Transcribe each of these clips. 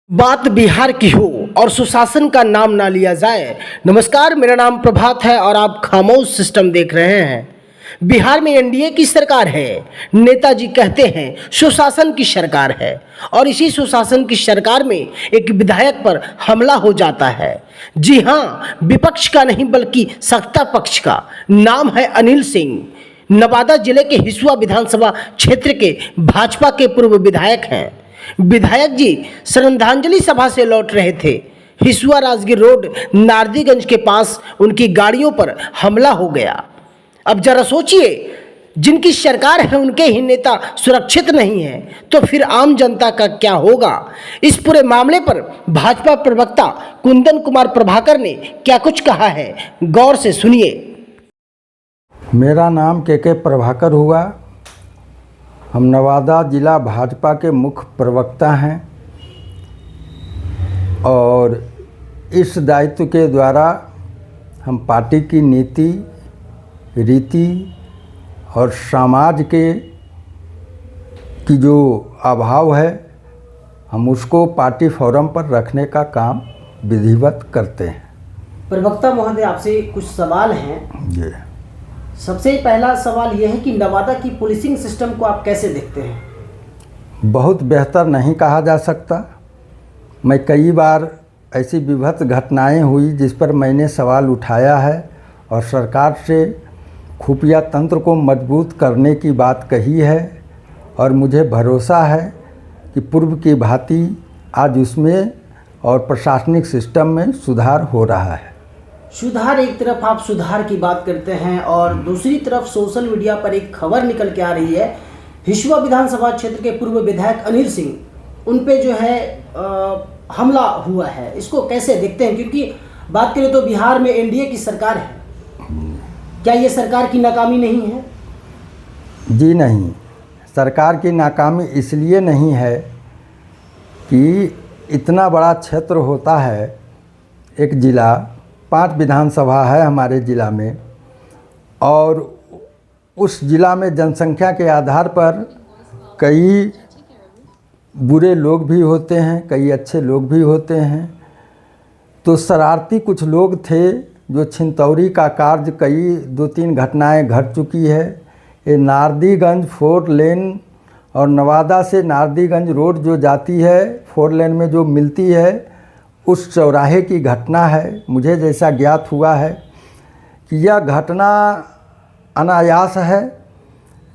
बात बिहार की हो और सुशासन का नाम ना लिया जाए। नमस्कार, मेरा नाम प्रभात है और आप खामोश सिस्टम देख रहे हैं। बिहार में एनडीए की सरकार है। नेताजी कहते हैं सुशासन की सरकार है और इसी सुशासन की सरकार में एक विधायक पर हमला हो जाता है। जी हाँ, विपक्ष का नहीं बल्कि सत्ता पक्ष का। नाम है अनिल सिंह। नवादा जिले के हिसुआ विधानसभा क्षेत्र के भाजपा के पूर्व विधायक हैं। विधायक जी श्रद्धांजलि सभा से लौट रहे थे। हिसुआ राजगीर रोड नारदीगंज के पास उनकी गाड़ियों पर हमला हो गया। अब जरा सोचिए, जिनकी सरकार है उनके ही नेता सुरक्षित नहीं है तो फिर आम जनता का क्या होगा। इस पूरे मामले पर भाजपा प्रवक्ता कुंदन कुमार प्रभाकर ने क्या कुछ कहा है, गौर से सुनिए। मेरा नाम के प्रभाकर हुआ। हम नवादा जिला भाजपा के मुख्य प्रवक्ता हैं और इस दायित्व के द्वारा हम पार्टी की नीति, रीति और समाज की जो अभाव है, हम उसको पार्टी फोरम पर रखने का काम विधिवत करते हैं। प्रवक्ता महोदय, आपसे कुछ सवाल हैं। जी, सबसे पहला सवाल यह है कि नवादा की पुलिसिंग सिस्टम को आप कैसे देखते हैं? बहुत बेहतर नहीं कहा जा सकता। मैं कई बार ऐसी विभत्स घटनाएं हुई जिस पर मैंने सवाल उठाया है और सरकार से खुफिया तंत्र को मजबूत करने की बात कही है और मुझे भरोसा है कि पूर्व की भांति आज उसमें और प्रशासनिक सिस्टम में सुधार हो रहा है। सुधार, एक तरफ आप सुधार की बात करते हैं और दूसरी तरफ सोशल मीडिया पर एक खबर निकल के आ रही है, हिसुआ विधानसभा क्षेत्र के पूर्व विधायक अनिल सिंह, उन पे जो है हमला हुआ है। इसको कैसे देखते हैं? क्योंकि बात करें तो बिहार में एनडीए की सरकार है, क्या ये सरकार की नाकामी नहीं है? जी नहीं, सरकार की नाकामी इसलिए नहीं है कि इतना बड़ा क्षेत्र होता है, एक ज़िला, 5 विधानसभा है हमारे ज़िला में और उस ज़िला में जनसंख्या के आधार पर कई बुरे लोग भी होते हैं, कई अच्छे लोग भी होते हैं। तो शरारती कुछ लोग थे जो छिनतौरी का कार्य, कई 2-3 घटनाएं घट चुकी है। ये नारदीगंज 4 लेन और नवादा से नारदीगंज रोड जो जाती है 4 लेन में जो मिलती है, उस चौराहे की घटना है। मुझे जैसा ज्ञात हुआ है कि यह घटना अनायास है।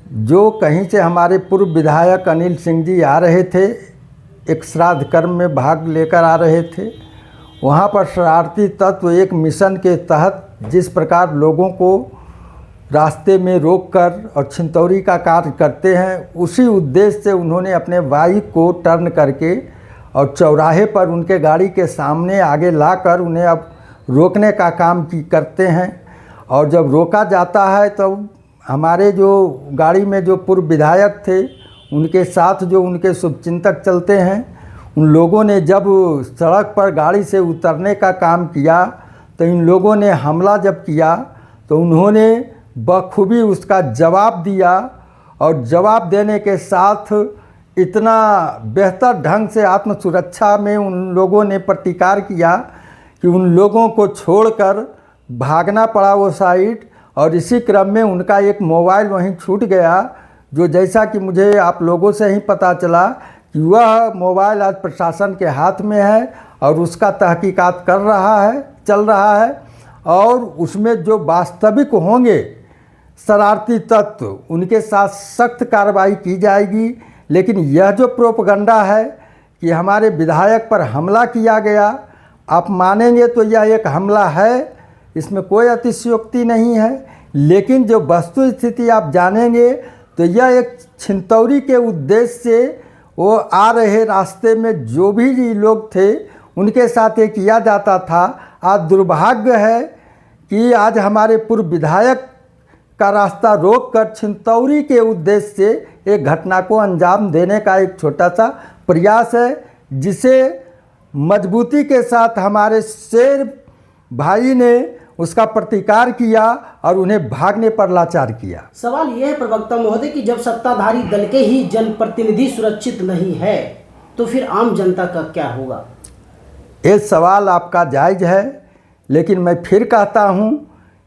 जो कहीं से हमारे पूर्व विधायक अनिल सिंह जी आ रहे थे, एक श्राद्ध कर्म में भाग लेकर आ रहे थे। वहाँ पर शरारती तत्व एक मिशन के तहत जिस प्रकार लोगों को रास्ते में रोककर और छिनतौरी का कार्य करते हैं, उसी उद्देश्य से उन्होंने अपने बाइक को टर्न करके और चौराहे पर उनके गाड़ी के सामने आगे लाकर उन्हें अब रोकने का काम करते हैं। और जब रोका जाता है तब हमारे जो गाड़ी में जो पूर्व विधायक थे, उनके साथ जो उनके शुभचिंतक चलते हैं, उन लोगों ने जब सड़क पर गाड़ी से उतरने का काम किया तो इन लोगों ने हमला जब किया तो उन्होंने बखूबी उसका जवाब दिया और जवाब देने के साथ इतना बेहतर ढंग से आत्मसुरक्षा में उन लोगों ने प्रतिकार किया कि उन लोगों को छोड़कर भागना पड़ा वो साइड। और इसी क्रम में उनका एक मोबाइल वहीं छूट गया, जो जैसा कि मुझे आप लोगों से ही पता चला कि वह मोबाइल आज प्रशासन के हाथ में है और उसका तहकीकात चल रहा है और उसमें जो वास्तविक होंगे शरारती तत्व, उनके साथ सख्त कार्रवाई की जाएगी। लेकिन यह जो प्रोपगंडा है कि हमारे विधायक पर हमला किया गया, आप मानेंगे तो यह एक हमला है, इसमें कोई अतिशयोक्ति नहीं है। लेकिन जो वस्तु स्थिति आप जानेंगे तो यह एक छिनतौरी के उद्देश्य से वो आ रहे रास्ते में जो भी लोग थे उनके साथ ये किया जाता था। आज दुर्भाग्य है कि आज हमारे पूर्व विधायक का रास्ता रोककर छिनतौरी के उद्देश्य से एक घटना को अंजाम देने का एक छोटा सा प्रयास है, जिसे मजबूती के साथ हमारे शेर भाई ने उसका प्रतिकार किया और उन्हें भागने पर लाचार किया। सवाल यह है प्रवक्ता महोदय कि जब सत्ताधारी दल के ही जनप्रतिनिधि सुरक्षित नहीं है तो फिर आम जनता का क्या होगा? ये सवाल आपका जायज़ है, लेकिन मैं फिर कहता हूँ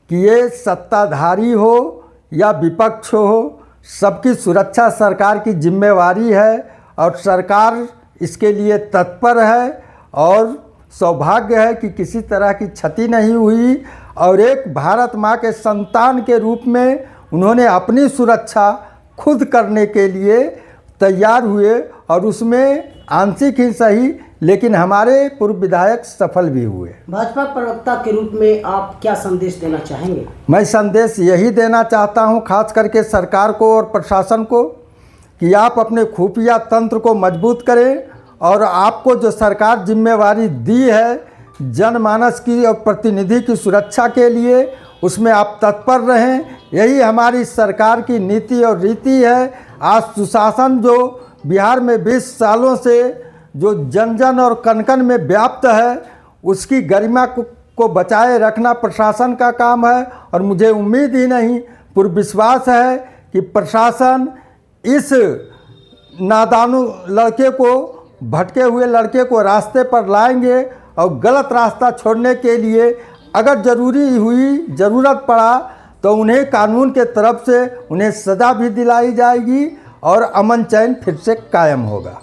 कि ये सत्ताधारी हो या विपक्ष हो, सबकी सुरक्षा सरकार की जिम्मेवारी है और सरकार इसके लिए तत्पर है। और सौभाग्य है कि किसी तरह की क्षति नहीं हुई और एक भारत माँ के संतान के रूप में उन्होंने अपनी सुरक्षा खुद करने के लिए तैयार हुए और उसमें आंशिक ही सही लेकिन हमारे पूर्व विधायक सफल भी हुए। भाजपा प्रवक्ता के रूप में आप क्या संदेश देना चाहेंगे? मैं संदेश यही देना चाहता हूं, खास करके सरकार को और प्रशासन को, कि आप अपने खुफिया तंत्र को मजबूत करें और आपको जो सरकार जिम्मेवारी दी है जनमानस की और प्रतिनिधि की सुरक्षा के लिए, उसमें आप तत्पर रहें। यही हमारी सरकार की नीति और रीति है। आज सुशासन जो बिहार में 20 सालों से जो जन जन और कण कण में व्याप्त है, उसकी गरिमा को बचाए रखना प्रशासन का काम है। और मुझे उम्मीद ही नहीं, पूर्ण विश्वास है कि प्रशासन इस नादानू लड़के को, भटके हुए लड़के को रास्ते पर लाएंगे और गलत रास्ता छोड़ने के लिए अगर ज़रूरत पड़ा तो उन्हें कानून के तरफ से उन्हें सज़ा भी दिलाई जाएगी और अमन चैन फिर से कायम होगा।